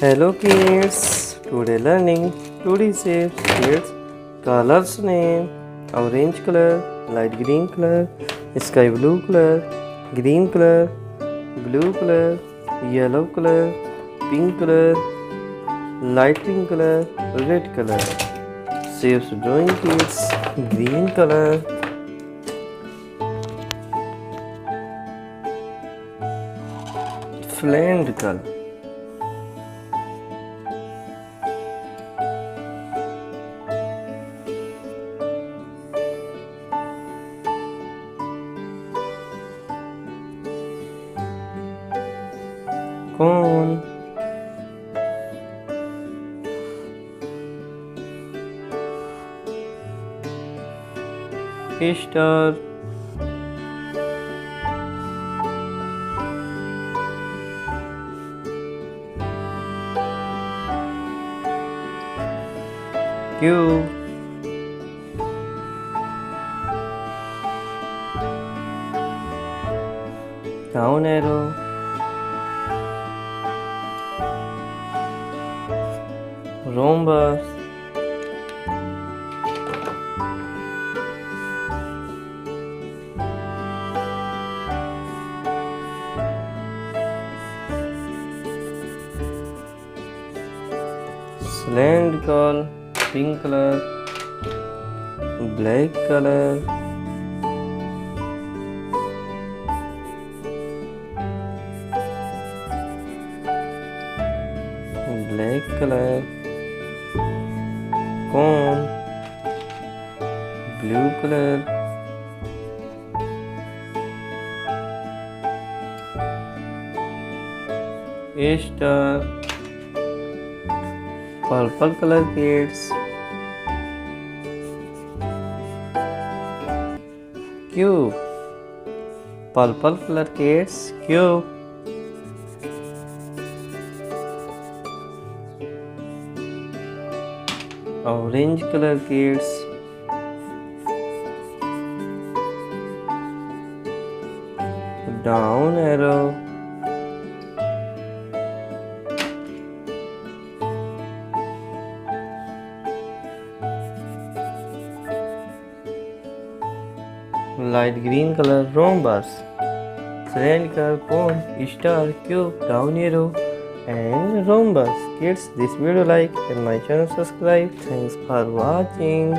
Hello kids, today learning 2D shapes, kids, colors name, orange color, light green color, sky blue color, green color, blue color, yellow color, pink color, light pink color, red color. Shapes drawing kids, green color, flamed color. Cone, star, cube, down arrow, rhombus, cylindrical, pink color, black color, black color, cone, blue color, star, purple color kids, cube, purple color kids, cube, orange color kids, down arrow, light green color, rhombus, cylindrical, cone, star, cube, down arrow, and rhombus. Kids, this video like and my channel subscribe. Thanks for watching.